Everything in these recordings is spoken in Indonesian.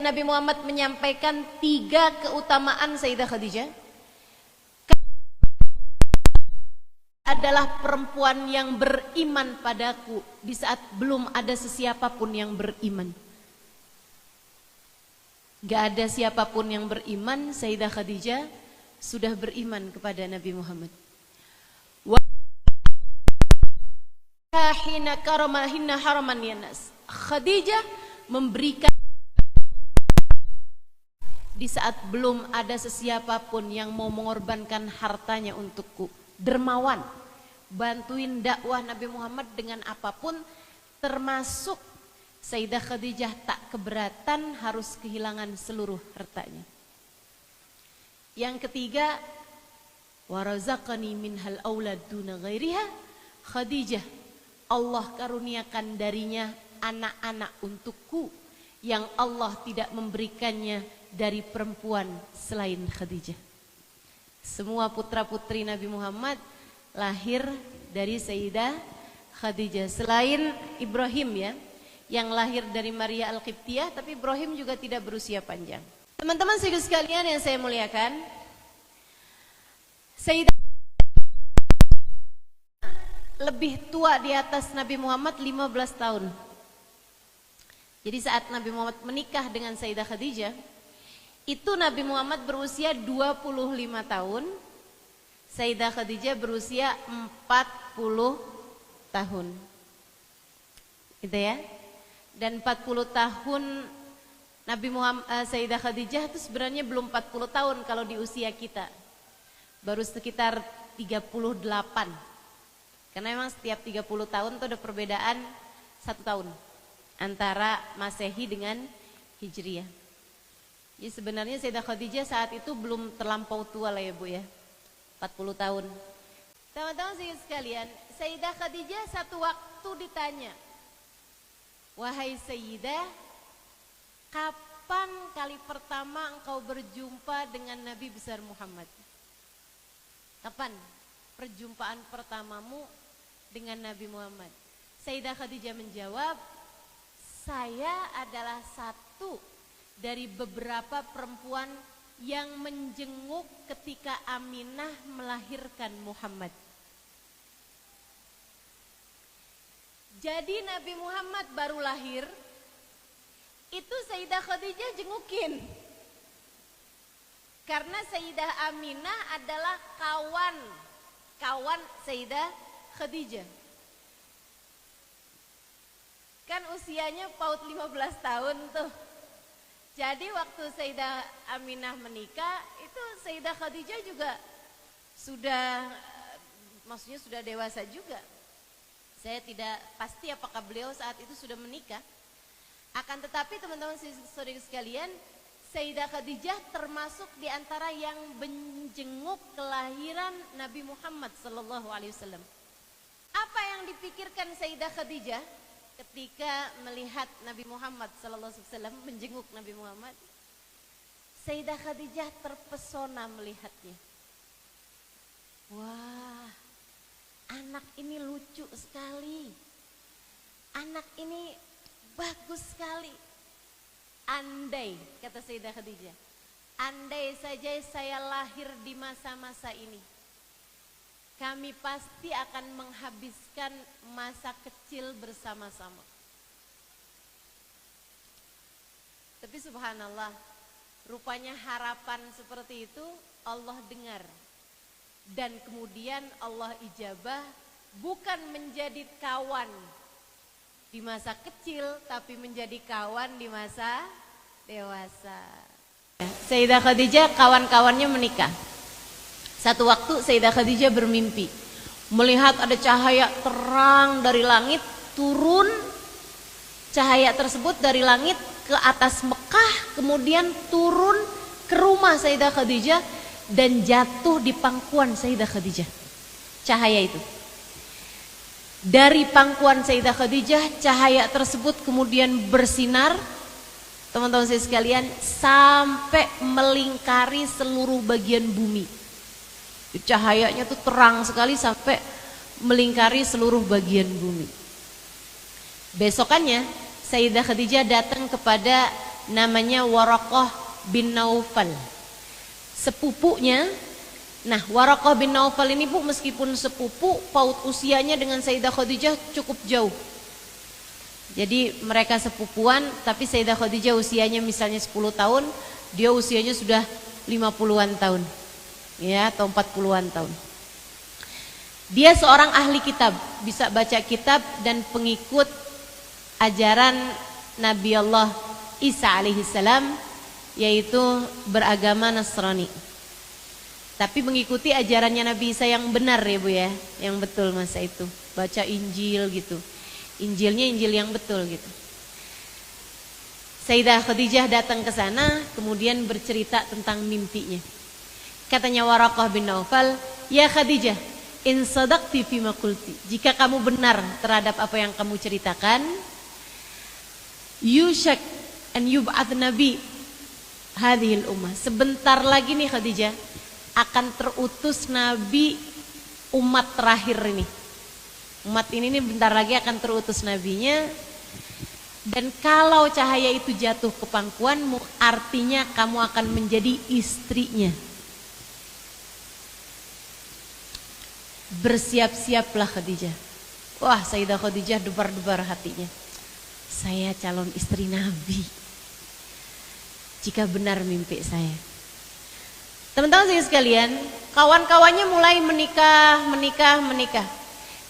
Nabi Muhammad menyampaikan 3 keutamaan Sayyidah Khadijah. Adalah perempuan yang beriman padaku di saat belum ada sesiapapun yang beriman. Gak ada siapapun yang beriman, Sayyidah Khadijah sudah beriman kepada Nabi Muhammad. Hina karamahinna haraman yanas. Khadijah memberikan di saat belum ada sesiapapun yang mau mengorbankan hartanya untukku. Dermawan, bantuin dakwah Nabi Muhammad dengan apapun, termasuk Sayyidah Khadijah tak keberatan harus kehilangan seluruh hartanya. Yang ketiga, warazaqani minhal aulad duna ghairiha. Khadijah, Allah karuniakan darinya anak-anak untukku yang Allah tidak memberikannya dari perempuan selain Khadijah. Semua putra-putri Nabi Muhammad lahir dari Sayyidah Khadijah. Selain Ibrahim ya, yang lahir dari Maria Al-Qibtiyah, tapi Ibrahim juga tidak berusia panjang. Teman-teman sekalian yang saya muliakan, Sayyidah lebih tua di atas Nabi Muhammad 15 tahun. Jadi saat Nabi Muhammad menikah dengan Sayyidah Khadijah, itu Nabi Muhammad berusia 25 tahun, Sayyidah Khadijah berusia 40 tahun. Gitu ya. Dan 40 tahun Nabi Muhammad, Sayyidah Khadijah itu sebenarnya belum 40 tahun kalau di usia kita. Baru sekitar 38. Karena memang setiap 30 tahun itu ada perbedaan 1 tahun antara Masehi dengan Hijriah. Jadi sebenarnya Sayyidah Khadijah saat itu belum terlampau tua lah ya Bu ya, 40 tahun. Teman-teman sekalian, Sayyidah Khadijah satu waktu ditanya, wahai Sayyidah, kapan kali pertama engkau berjumpa dengan Nabi besar Muhammad? Kapan perjumpaan pertamamu dengan Nabi Muhammad? Sayyidah Khadijah menjawab, saya adalah satu dari beberapa perempuan yang menjenguk ketika Aminah melahirkan Muhammad. Jadi Nabi Muhammad baru lahir, itu Sayyidah Khadijah jengukin. Karena Sayyidah Aminah adalah kawan Sayyidah Khadijah. Kan usianya paut 15 tahun tuh. Jadi waktu Sayyidah Aminah menikah, itu Sayyidah Khadijah juga maksudnya sudah dewasa juga. Saya tidak pasti apakah beliau saat itu sudah menikah. Akan tetapi teman-teman saudari sekalian, Sayyidah Khadijah termasuk di antara yang menjenguk kelahiran Nabi Muhammad SAW. Apa yang dipikirkan Sayyidah Khadijah ketika melihat Nabi Muhammad SAW, menjenguk Nabi Muhammad? Sayyidah Khadijah terpesona melihatnya. Wah, anak ini lucu sekali, anak ini bagus sekali. Andai, kata Sayyidah Khadijah, andai saja saya lahir di masa-masa ini, kami pasti akan menghabiskan masa kecil bersama-sama. Tapi subhanallah, rupanya harapan seperti itu Allah dengar. Dan kemudian Allah ijabah, bukan menjadi kawan di masa kecil, tapi menjadi kawan di masa dewasa. Sayyidah Khadijah kawan-kawannya menikah. Satu waktu Sayyidah Khadijah bermimpi, melihat ada cahaya terang dari langit turun. Cahaya tersebut dari langit ke atas Mekah, kemudian turun ke rumah Sayyidah Khadijah dan jatuh di pangkuan Sayyidah Khadijah. Cahaya itu dari pangkuan Sayyidah Khadijah, cahaya tersebut kemudian bersinar, teman-teman saya sekalian, sampai melingkari seluruh bagian bumi. Cahayanya tuh terang sekali sampai melingkari seluruh bagian bumi. Besokannya Sayyidah Khadijah datang kepada namanya Waraqah bin Naufal. Sepupunya. Nah, Waraqah bin Naufal ini Bu meskipun sepupu, paut usianya dengan Sayyidah Khadijah cukup jauh. Jadi mereka sepupuan, tapi Sayyidah Khadijah usianya misalnya 10 tahun, dia usianya sudah 50-an tahun. Ya, atau 40-an tahun. Dia seorang ahli kitab, bisa baca kitab dan pengikut ajaran Nabi Allah Isa alaihissalam, yaitu beragama Nasrani. Tapi mengikuti ajarannya Nabi Isa yang benar ya Bu ya, yang betul masa itu. Baca Injil gitu. Injilnya Injil yang betul gitu. Sayyidah Khadijah datang ke sana, kemudian bercerita tentang mimpinya. Katanya Waraqah bin Naufal, "Ya Khadijah, in sadaqti fima qulti." Jika kamu benar terhadap apa yang kamu ceritakan, yushak an yub'ats nabi hadhil ummah. Sebentar lagi nih Khadijah akan terutus nabi umat terakhir ini. Umat ini nih bentar lagi akan terutus nabinya. Dan kalau cahaya itu jatuh ke pangkuanmu, artinya kamu akan menjadi istrinya. Bersiap-siaplah Khadijah. Wah, Sayyidah Khadijah debar-debar hatinya. Saya calon istri Nabi. Jika benar mimpi saya. Teman-teman sekalian, kawan-kawannya mulai menikah.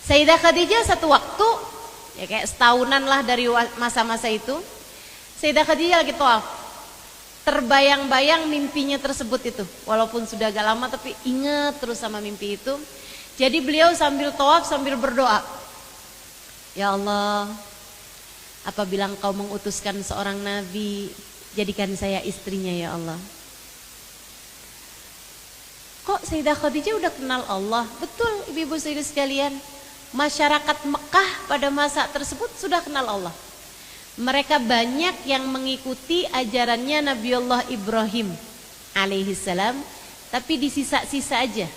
Sayyidah Khadijah satu waktu, ya kayak setahunan lah dari masa-masa itu, Sayyidah Khadijah lagi tawaf. Terbayang-bayang mimpinya tersebut itu. Walaupun sudah agak lama tapi ingat terus sama mimpi itu. Jadi beliau sambil tawaf sambil berdoa. Ya Allah, apabila Engkau mengutuskan seorang nabi, jadikan saya istrinya ya Allah. Kok Sayyidah Khadijah udah kenal Allah? Betul ibu-ibu saudara sekalian. Masyarakat Mekah pada masa tersebut sudah kenal Allah. Mereka banyak yang mengikuti ajarannya Nabiullah Ibrahim alaihissalam, tapi di sisa-sisa aja.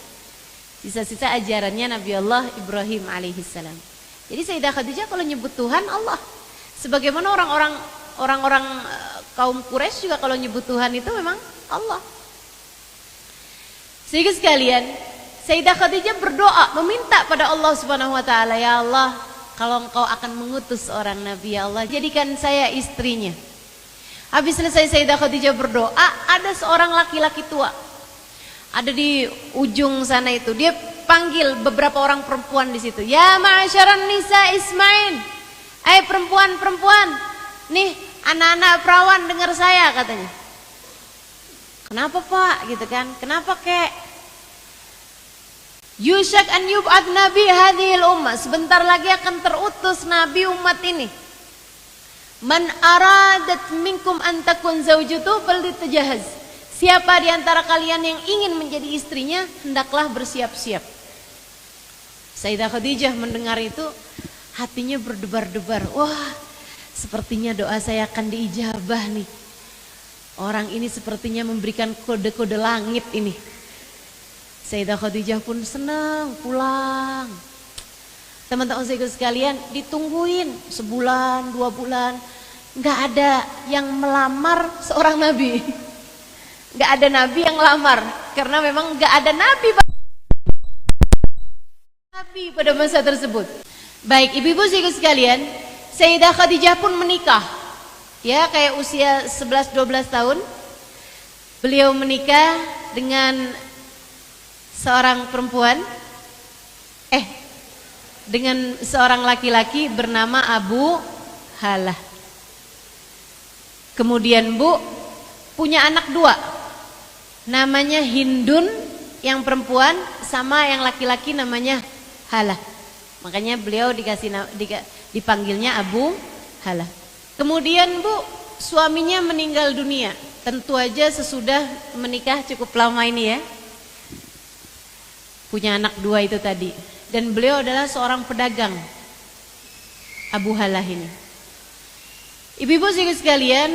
Sisa-sisa ajarannya Nabiullah Ibrahim alaihissalam. Jadi Sayyidah Khadijah kalau nyebut Tuhan Allah. Sebagaimana orang-orang kaum Quraisy juga kalau nyebut Tuhan itu memang Allah. Sehingga sekalian, Sayyidah Khadijah berdoa meminta pada Allah Subhanahu wa taala, ya Allah, kalau Engkau akan mengutus seorang nabi ya Allah, jadikan saya istrinya. Habis selesai Sayyidah Khadijah berdoa, ada seorang laki-laki tua. Ada di ujung sana itu. Dia panggil beberapa orang perempuan di situ. Ya ma'asyaran nisa ismain. Perempuan-perempuan. Nih, anak-anak perawan dengar saya katanya. Kenapa Pak? Gitu kan. Kenapa kek? Yushak an yub'at nabi hadhil ummah. Sebentar lagi akan terutus nabi umat ini. Man aradat minkum an takun zawjutu falyatajahhaz. Siapa di antara kalian yang ingin menjadi istrinya, hendaklah bersiap-siap. Sayyidah Khadijah mendengar itu, hatinya berdebar-debar. Wah, sepertinya doa saya akan diijabah nih. Orang ini sepertinya memberikan kode-kode langit ini. Sayyidah Khadijah pun senang pulang. Teman-teman sekalian, ditungguin sebulan, 2 bulan, nggak ada yang melamar seorang nabi. Nggak ada nabi yang lamar, karena memang nggak ada nabi pada masa tersebut. Baik, ibu-ibu sekalian, Sayyidah Khadijah pun menikah. Ya, kayak usia 11-12 tahun. Beliau menikah dengan seorang perempuan, dengan seorang laki-laki bernama Abu Halah. Kemudian Bu punya anak 2, namanya Hindun yang perempuan, sama yang laki-laki namanya Halah. Makanya beliau dipanggilnya Abu Halah. Kemudian Bu, suaminya meninggal dunia. Tentu aja sesudah menikah cukup lama ini ya. Punya anak 2 itu tadi. Dan beliau adalah seorang pedagang, Abu Halah ini. Ibu-ibu sekalian,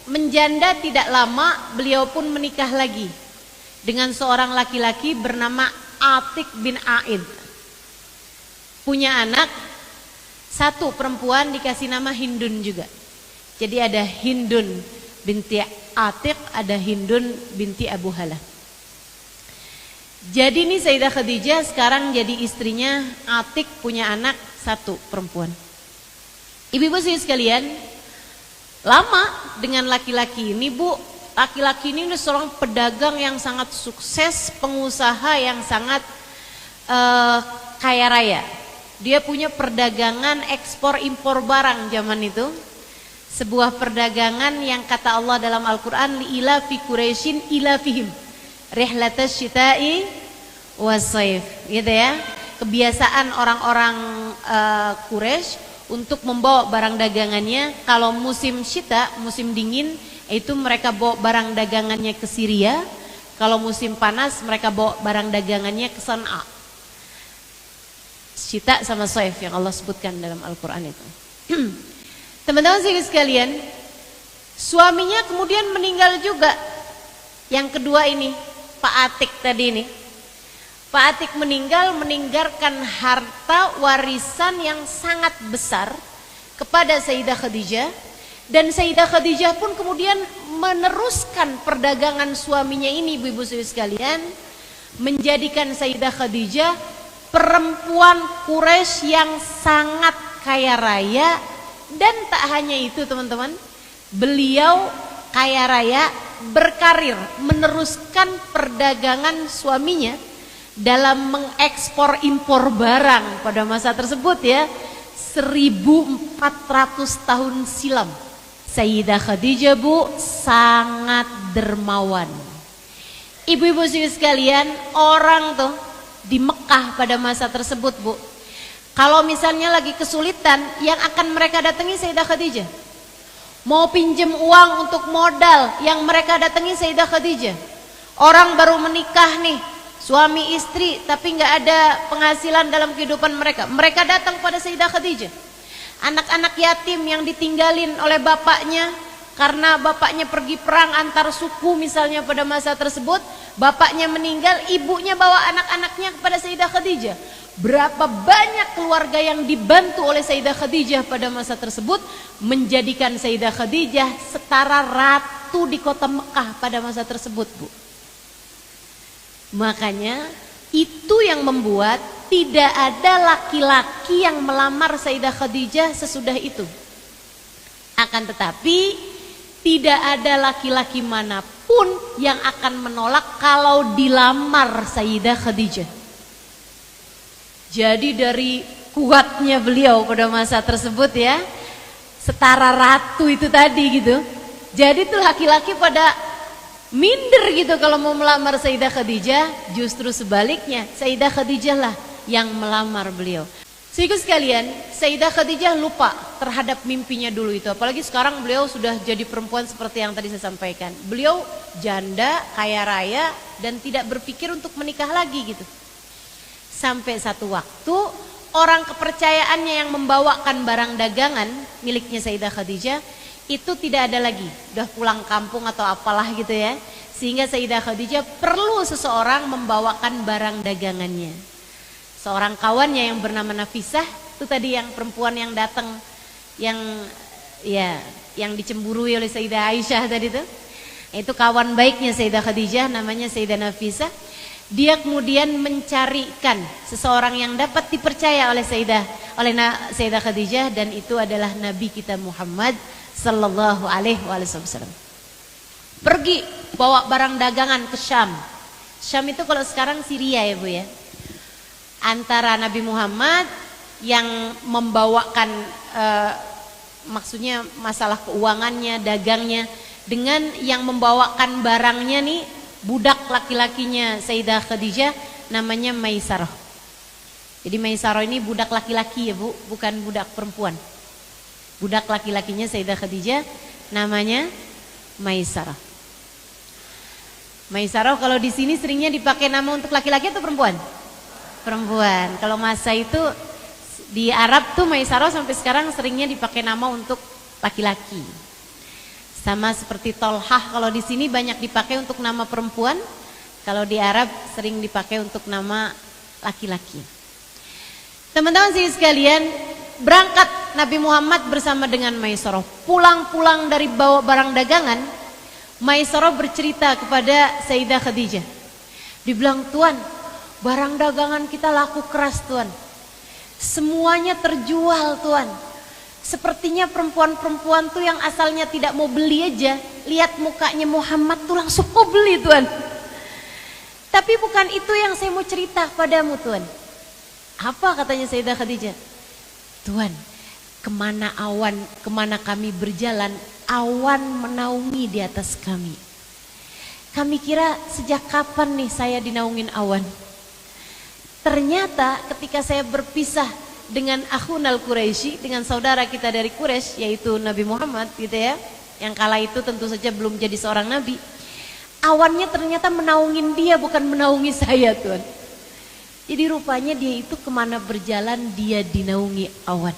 menjanda tidak lama, beliau pun menikah lagi dengan seorang laki-laki bernama Atik bin Aid. Punya anak 1 perempuan, dikasih nama Hindun juga. Jadi ada Hindun binti Atiq, ada Hindun binti Abu Halah. Jadi nih Sayyidah Khadijah sekarang jadi istrinya Atiq, punya anak 1 perempuan. Ibu-ibu sekalian, lama dengan laki-laki ini Bu. Laki-laki ini seorang pedagang yang sangat sukses, pengusaha yang sangat kaya raya. Dia punya perdagangan ekspor impor barang zaman itu. Sebuah perdagangan yang kata Allah dalam Al-Quran, ila fi Quraisyin ila fihim rihlatas syita'i wassaif, gitu ya. Kebiasaan orang-orang Quraisy untuk membawa barang dagangannya kalau musim syita, musim dingin, itu mereka bawa barang dagangannya ke Syria. Kalau musim panas mereka bawa barang dagangannya ke San'a. Syita sama saif yang Allah sebutkan dalam Al-Quran itu. Teman-teman sekalian, suaminya kemudian meninggal juga. Yang kedua ini, Pak Atiq tadi ini. Pak Atiq meninggalkan harta warisan yang sangat besar kepada Sayyidah Khadijah. Dan Sayyidah Khadijah pun kemudian meneruskan perdagangan suaminya ini, ibu-ibu sekalian, menjadikan Sayyidah Khadijah perempuan Quraisy yang sangat kaya raya. Dan tak hanya itu teman-teman, beliau kaya raya, berkarir, meneruskan perdagangan suaminya dalam mengekspor impor barang pada masa tersebut ya, 1400 tahun silam. Sayyidah Khadijah Bu sangat dermawan. Ibu-ibu sekalian, orang tuh di Mekah pada masa tersebut Bu, kalau misalnya lagi kesulitan, yang akan mereka datangi Sayyidah Khadijah. Mau pinjem uang untuk modal, yang mereka datangi Sayyidah Khadijah. Orang baru menikah nih, suami istri, tapi nggak ada penghasilan dalam kehidupan mereka. Mereka datang pada Sayyidah Khadijah. Anak-anak yatim yang ditinggalin oleh bapaknya, karena bapaknya pergi perang antar suku misalnya pada masa tersebut, bapaknya meninggal, ibunya bawa anak-anaknya kepada Sayyidah Khadijah. Berapa banyak keluarga yang dibantu oleh Sayyidah Khadijah pada masa tersebut, menjadikan Sayyidah Khadijah setara ratu di kota Mekah pada masa tersebut Bu. Makanya itu yang membuat tidak ada laki-laki yang melamar Sayyidah Khadijah sesudah itu. Akan tetapi tidak ada laki-laki manapun yang akan menolak kalau dilamar Sayyidah Khadijah. Jadi dari kuatnya beliau pada masa tersebut ya, setara ratu itu tadi gitu. Jadi tuh laki-laki pada minder gitu kalau mau melamar Sayyidah Khadijah. Justru sebaliknya, Sayyidah Khadijah lah yang melamar beliau. Sehingga sekalian, Sayyidah Khadijah lupa terhadap mimpinya dulu itu. Apalagi sekarang beliau sudah jadi perempuan seperti yang tadi saya sampaikan. Beliau janda, kaya raya, dan tidak berpikir untuk menikah lagi gitu. Sampai satu waktu orang kepercayaannya yang membawakan barang dagangan miliknya Sayyidah Khadijah itu tidak ada lagi, udah pulang kampung atau apalah gitu ya. Sehingga Sayyidah Khadijah perlu seseorang membawakan barang dagangannya. Seorang kawannya yang bernama Nafisah, itu tadi yang perempuan yang datang, yang dicemburui oleh Sayyidah Aisyah tadi itu. Itu kawan baiknya Sayyidah Khadijah, namanya Sayyidah Nafisah. Dia kemudian mencarikan seseorang yang dapat dipercaya oleh Sayyidah Khadijah, dan itu adalah Nabi kita Muhammad sallallahu alaihi wasallam. Pergi bawa barang dagangan ke Syam. Syam itu kalau sekarang Syria ya Bu ya. Antara Nabi Muhammad yang membawakan maksudnya masalah keuangannya, dagangnya, dengan yang membawakan barangnya nih budak laki-lakinya Sayyidah Khadijah, namanya Maisarah. Jadi Maisarah ini budak laki-laki ya Bu, bukan budak perempuan. Budak laki-lakinya Sayyidah Khadijah namanya Maisarah. Maisarah kalau di sini seringnya dipakai nama untuk laki-laki atau perempuan? Perempuan. Kalau masa itu di Arab tuh Maisarah sampai sekarang seringnya dipakai nama untuk laki-laki. Sama seperti Tolhah, kalau di sini banyak dipakai untuk nama perempuan, kalau di Arab sering dipakai untuk nama laki-laki. Teman-teman sekalian, berangkat Nabi Muhammad bersama dengan Maisarah, pulang-pulang dari bawa barang dagangan, Maisarah bercerita kepada Sayyidah Khadijah. Dibilang, Tuan, barang dagangan kita laku keras Tuan. Semuanya terjual Tuan. Sepertinya perempuan-perempuan tuh yang asalnya tidak mau beli aja, lihat mukanya Muhammad tuh langsung mau beli Tuan. Tapi bukan itu yang saya mau cerita padamu Tuan. Apa katanya Sayyidah Khadijah? Tuan, kemana kami berjalan, awan menaungi di atas kami. Kami kira sejak kapan nih saya dinaungin awan. Ternyata ketika saya berpisah dengan akhunal Quraisy, dengan saudara kita dari Quraisy, yaitu Nabi Muhammad gitu ya, yang kala itu tentu saja belum jadi seorang nabi, awannya ternyata menaungin dia, bukan menaungi saya Tuhan. Jadi rupanya dia itu kemana berjalan dia dinaungi awan.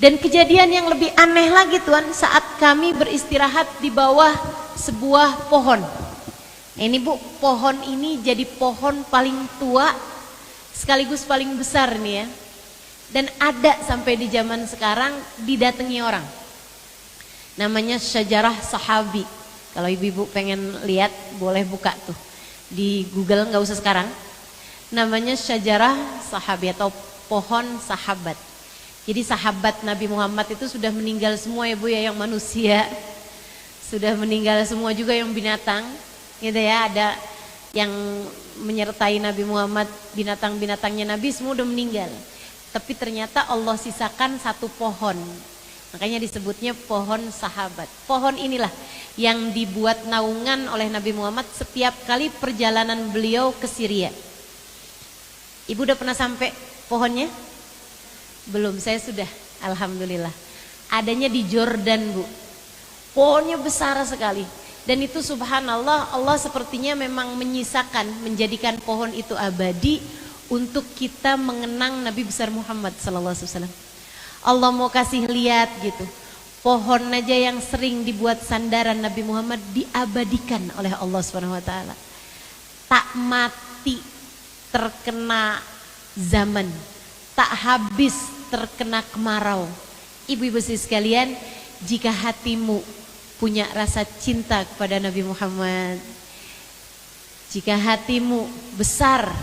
Dan kejadian yang lebih aneh lagi Tuhan, saat kami beristirahat di bawah sebuah pohon. Ini Bu, pohon ini jadi pohon paling tua sekaligus paling besar nih ya. Dan ada sampai di zaman sekarang didatangi orang. Namanya Syajarah Sahabi. Kalau ibu-ibu pengen lihat boleh buka tuh di Google, nggak usah sekarang. Namanya Syajarah Sahabi atau pohon sahabat. Jadi sahabat Nabi Muhammad itu sudah meninggal semua ya Bu ya, yang manusia. Sudah meninggal semua juga yang binatang. Gitu ya, ada yang menyertai Nabi Muhammad, binatang-binatangnya Nabi semua udah meninggal. Tapi ternyata Allah sisakan satu pohon. Makanya disebutnya pohon sahabat. Pohon inilah yang dibuat naungan oleh Nabi Muhammad setiap kali perjalanan beliau ke Syria. Ibu udah pernah sampai pohonnya? Belum, saya sudah. Alhamdulillah. Adanya di Jordan Bu. Pohonnya besar sekali. Dan itu subhanallah, Allah sepertinya memang menyisakan, menjadikan pohon itu abadi untuk kita mengenang Nabi besar Muhammad sallallahu alaihi wasallam. Allah mau kasih lihat gitu. Pohon aja yang sering dibuat sandaran Nabi Muhammad diabadikan oleh Allah Subhanahu wa taala. Tak mati terkena zaman, tak habis terkena kemarau. Ibu-ibu sekalian, jika hatimu punya rasa cinta kepada Nabi Muhammad, jika hatimu besar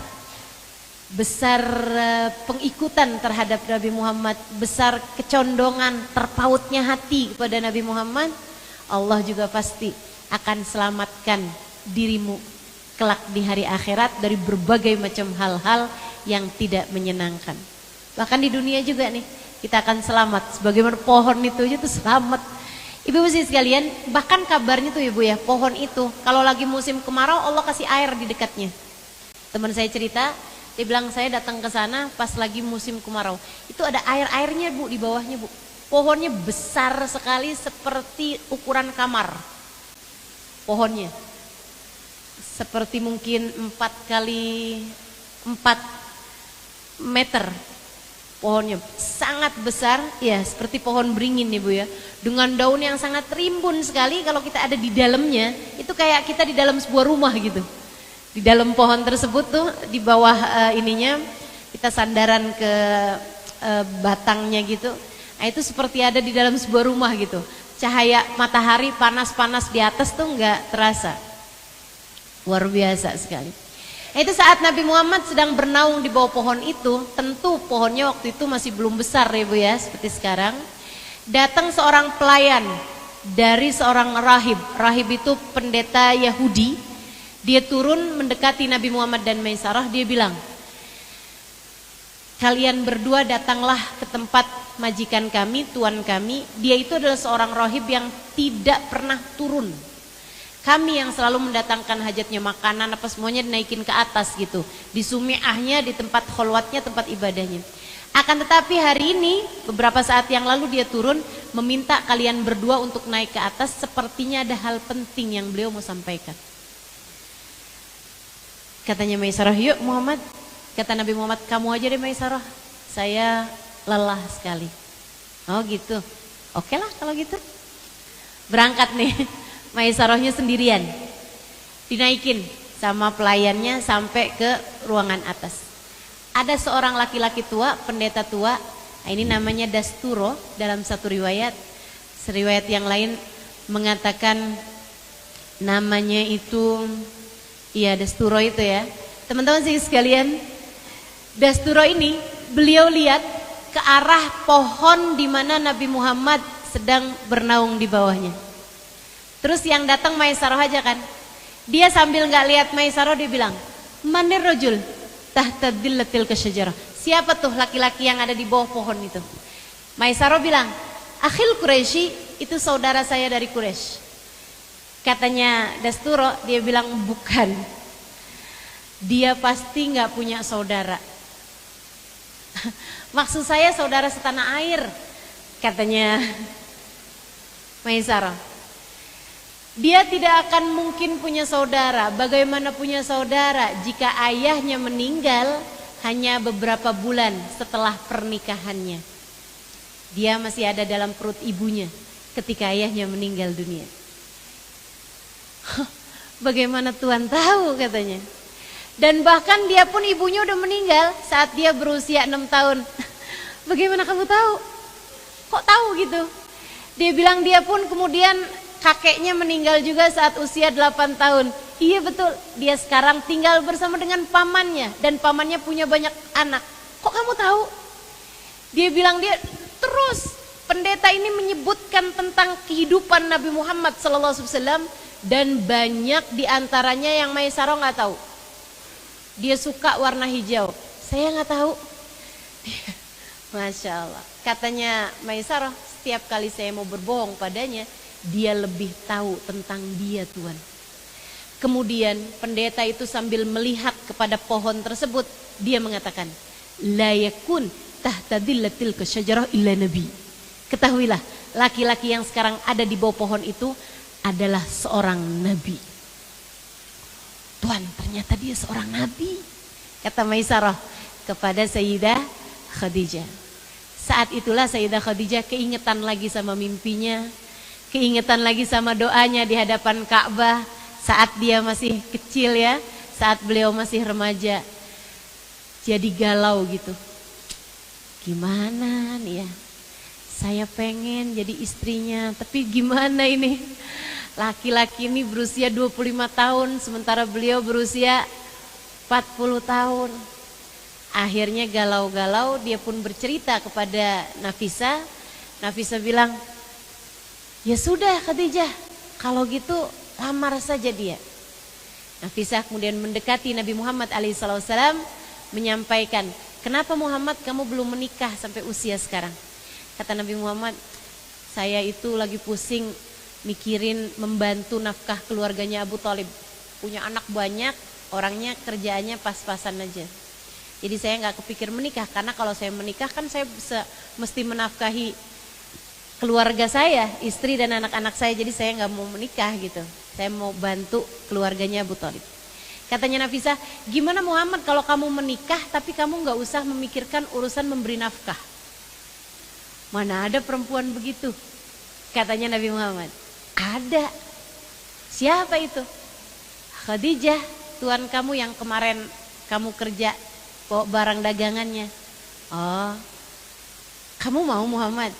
pengikutan terhadap Nabi Muhammad, besar kecondongan terpautnya hati kepada Nabi Muhammad, Allah juga pasti akan selamatkan dirimu kelak di hari akhirat dari berbagai macam hal-hal yang tidak menyenangkan. Bahkan di dunia juga nih kita akan selamat, sebagaimana pohon itu aja tuh selamat. Ibu-ibu sekalian, bahkan kabarnya tuh Ibu ya, pohon itu kalau lagi musim kemarau Allah kasih air di dekatnya. Teman saya cerita, dia bilang saya datang ke sana pas lagi musim kemarau. Itu ada air-airnya Bu di bawahnya Bu. Pohonnya besar sekali seperti ukuran kamar. Pohonnya seperti mungkin 4 kali 4 meter. Pohonnya sangat besar, ya seperti pohon beringin nih Bu ya. Dengan daun yang sangat rimbun sekali, kalau kita ada di dalamnya, itu kayak kita di dalam sebuah rumah gitu. Di dalam pohon tersebut tuh, di bawah ininya, kita sandaran ke batangnya gitu. Nah itu seperti ada di dalam sebuah rumah gitu. Cahaya matahari panas-panas di atas tuh nggak terasa. Luar biasa sekali. Nah, itu saat Nabi Muhammad sedang bernaung di bawah pohon itu, tentu pohonnya waktu itu masih belum besar ya Bu ya, seperti sekarang. Datang seorang pelayan dari seorang rahib. Rahib itu pendeta Yahudi. Dia turun mendekati Nabi Muhammad dan Maisarah, dia bilang, kalian berdua datanglah ke tempat majikan kami, tuan kami. Dia itu adalah seorang rahib yang tidak pernah turun. Kami yang selalu mendatangkan hajatnya, makanan apa semuanya dinaikin ke atas gitu. Di sumi'ahnya, di tempat kholwatnya, tempat ibadahnya. Akan tetapi hari ini, beberapa saat yang lalu dia turun meminta kalian berdua untuk naik ke atas. Sepertinya ada hal penting yang beliau mau sampaikan. Katanya Maisarah, yuk Muhammad. Kata Nabi Muhammad, kamu aja deh Maisarah. Saya lelah sekali. Oh gitu. Oke lah kalau gitu. Berangkat nih. Maisarahnya sendirian, dinaikin sama pelayannya sampai ke ruangan atas. Ada seorang laki-laki tua, pendeta tua, ini namanya Dasturo dalam satu riwayat. Riwayat yang lain mengatakan Namanya itu, iya Dasturo itu ya. Teman-teman sekalian, Dasturo ini beliau lihat ke arah pohon di mana Nabi Muhammad sedang bernaung di bawahnya. Terus yang datang Maisarah aja kan. Dia sambil nggak lihat Maisarah dia bilang, "Manir rajul tahta dillatil kasyajarah." Siapa tuh laki-laki yang ada di bawah pohon itu? Maisarah bilang, "Akhil Quraisy, itu saudara saya dari Quraisy." Katanya Dasturo, dia bilang, "Bukan. Dia pasti nggak punya saudara." Maksud saya saudara setanah air, katanya Maisarah. Dia tidak akan mungkin punya saudara. Bagaimana punya saudara jika ayahnya meninggal hanya beberapa bulan setelah pernikahannya? Dia masih ada dalam perut ibunya ketika ayahnya meninggal dunia. Bagaimana Tuhan tahu, katanya. Dan bahkan dia pun ibunya udah meninggal saat dia berusia 6 tahun. Bagaimana kamu tahu? Kok tahu gitu? Dia bilang dia pun kemudian kakeknya meninggal juga saat usia 8 tahun. Iya betul, dia sekarang tinggal bersama dengan pamannya. Dan pamannya punya banyak anak. Kok kamu tahu? Dia bilang dia terus pendeta ini menyebutkan tentang kehidupan Nabi Muhammad SAW. Dan banyak diantaranya yang Maisarah nggak tahu. Dia suka warna hijau, saya nggak tahu. Masya Allah. Katanya Maisarah, setiap kali saya mau berbohong padanya, dia lebih tahu tentang dia Tuhan. Kemudian pendeta itu sambil melihat kepada pohon tersebut, dia mengatakan, "La yakun tahta dillatil kasyajarah illa nabi." Ketahuilah, laki-laki yang sekarang ada di bawah pohon itu adalah seorang nabi. Tuhan, ternyata dia seorang nabi, kata Maisarah kepada Sayyidah Khadijah. Saat itulah Sayyidah Khadijah keingetan lagi sama mimpinya, keingetan lagi sama doanya di hadapan Ka'bah saat dia masih kecil ya, saat beliau masih remaja. Jadi galau gitu. Gimana nih ya? Saya pengen jadi istrinya, tapi gimana ini? Laki-laki ini berusia 25 tahun, sementara beliau berusia 40 tahun. Akhirnya galau-galau, dia pun bercerita kepada Nafisa. Nafisa bilang, "Ya sudah Khadijah, kalau gitu lamar saja dia." Nafisa kemudian mendekati Nabi Muhammad alaihissalam, menyampaikan, "Kenapa Muhammad kamu belum menikah sampai usia sekarang?" Kata Nabi Muhammad, "Saya itu lagi pusing mikirin membantu nafkah keluarganya Abu Thalib. Punya anak banyak, orangnya kerjaannya pas-pasan aja. Jadi saya nggak kepikir menikah, karena kalau saya menikah kan saya mesti menafkahi keluarga saya, istri dan anak-anak saya. Jadi saya nggak mau menikah gitu. Saya mau bantu keluarganya Abu Thalib." Katanya Nafisa, "Gimana Muhammad kalau kamu menikah tapi kamu nggak usah memikirkan urusan memberi nafkah?" "Mana ada perempuan begitu?" Katanya Nabi Muhammad. "Ada." "Siapa itu?" "Khadijah, tuan kamu yang kemarin kamu kerja bawa barang dagangannya." "Oh, kamu mau Muhammad?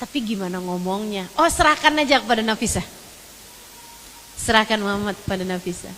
Tapi gimana ngomongnya?" "Oh, serahkan aja kepada Nafisa." Serahkan Muhammad kepada Nafisa.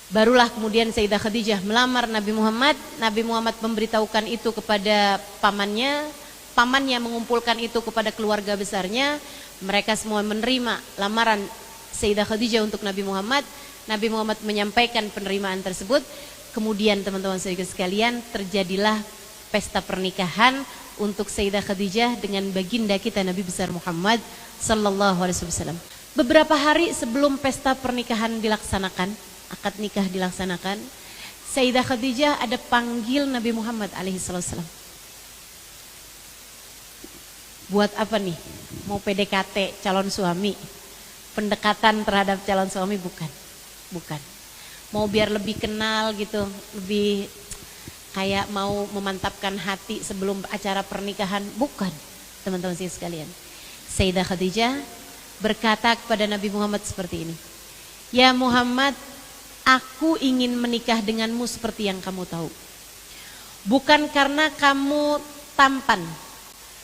Barulah kemudian Sayyidah Khadijah melamar Nabi Muhammad. Nabi Muhammad memberitahukan itu kepada pamannya. Pamannya mengumpulkan itu kepada keluarga besarnya. Mereka semua menerima lamaran Sayyidah Khadijah untuk Nabi Muhammad. Nabi Muhammad menyampaikan penerimaan tersebut. Kemudian teman-teman sekalian, terjadilah pesta pernikahan untuk Sayyidah Khadijah dengan baginda kita Nabi besar Muhammad sallallahu alaihi wasallam. Beberapa hari sebelum pesta pernikahan dilaksanakan, akad nikah dilaksanakan, Sayyidah Khadijah ada panggil Nabi Muhammad alaihi wasallam. Buat apa nih? Mau PDKT calon suami? Pendekatan terhadap calon suami? Bukan. Bukan. Mau biar lebih kenal gitu, lebih kayak mau memantapkan hati sebelum acara pernikahan? Bukan, teman-teman sekalian. Sayyidah Khadijah berkata kepada Nabi Muhammad seperti ini, "Ya Muhammad, aku ingin menikah denganmu seperti yang kamu tahu. Bukan karena kamu tampan,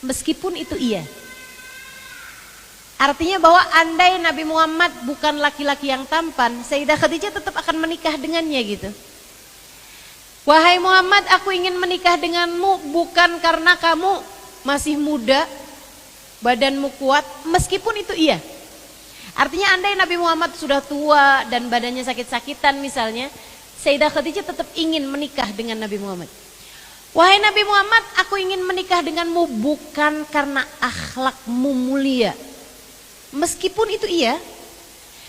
meskipun itu iya. Artinya bahwa andai Nabi Muhammad bukan laki-laki yang tampan, Sayyidah Khadijah tetap akan menikah dengannya gitu. Wahai Muhammad, aku ingin menikah denganmu bukan karena kamu masih muda, badanmu kuat, meskipun itu iya. Artinya andai Nabi Muhammad sudah tua dan badannya sakit-sakitan misalnya, Sayyidah Khadijah tetap ingin menikah dengan Nabi Muhammad. Wahai Nabi Muhammad, aku ingin menikah denganmu bukan karena akhlakmu mulia, meskipun itu iya,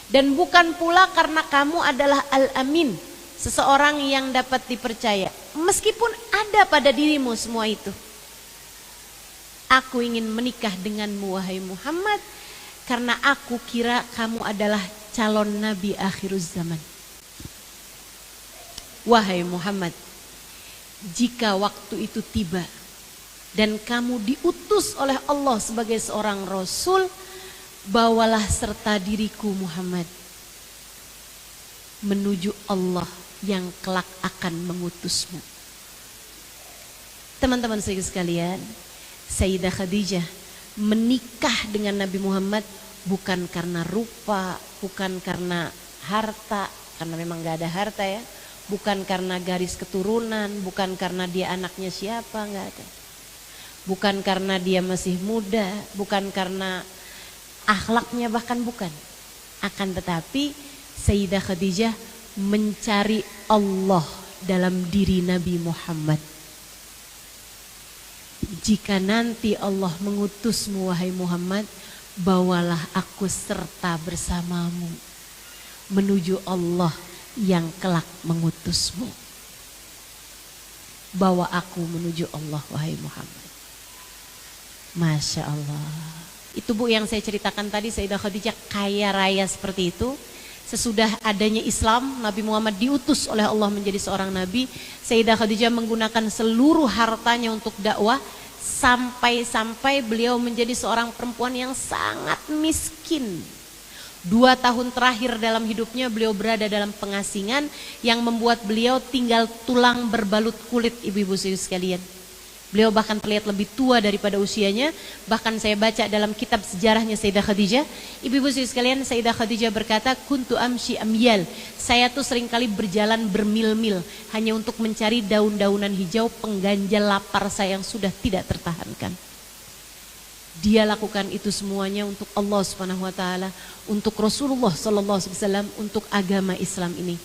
dan bukan pula karena kamu adalah Al-Amin, seseorang yang dapat dipercaya, meskipun ada pada dirimu semua itu. Aku ingin menikah denganmu wahai Muhammad karena aku kira kamu adalah calon Nabi akhiruz zaman. Wahai Muhammad, jika waktu itu tiba dan kamu diutus oleh Allah sebagai seorang Rasul, bawalah serta diriku Muhammad menuju Allah yang kelak akan mengutusmu. Teman-teman sekalian, Sayyidah Khadijah menikah dengan Nabi Muhammad bukan karena rupa, bukan karena harta, karena memang gak ada harta ya, bukan karena garis keturunan, bukan karena dia anaknya siapa, gak ada, bukan karena dia masih muda, bukan karena akhlaknya, bahkan bukan. Akan tetapi Sayyidah Khadijah mencari Allah dalam diri Nabi Muhammad. Jika nanti Allah mengutusmu wahai Muhammad, bawalah aku serta bersamamu menuju Allah yang kelak mengutusmu. Bawa aku menuju Allah wahai Muhammad. Masya Allah. Itu Bu yang saya ceritakan tadi, Sayyidah Khadijah kaya raya seperti itu. Sesudah adanya Islam, Nabi Muhammad diutus oleh Allah menjadi seorang Nabi. Sayyidah Khadijah menggunakan seluruh hartanya untuk dakwah. Sampai beliau menjadi seorang perempuan yang sangat miskin. 2 tahun terakhir dalam hidupnya beliau berada dalam pengasingan yang membuat beliau tinggal tulang berbalut kulit, ibu-ibu sekalian. Beliau bahkan terlihat lebih tua daripada usianya. Bahkan saya baca dalam kitab sejarahnya Sayyidah Khadijah, ibu-ibu sekalian, Sayyidah Khadijah berkata, kuntu amshi amyal, saya tuh seringkali berjalan bermil-mil hanya untuk mencari daun-daunan hijau pengganjal lapar saya yang sudah tidak tertahankan. Dia lakukan itu semuanya untuk Allah Subhanahu wa taala, untuk Rasulullah sallallahu alaihi wasallam, untuk agama Islam ini.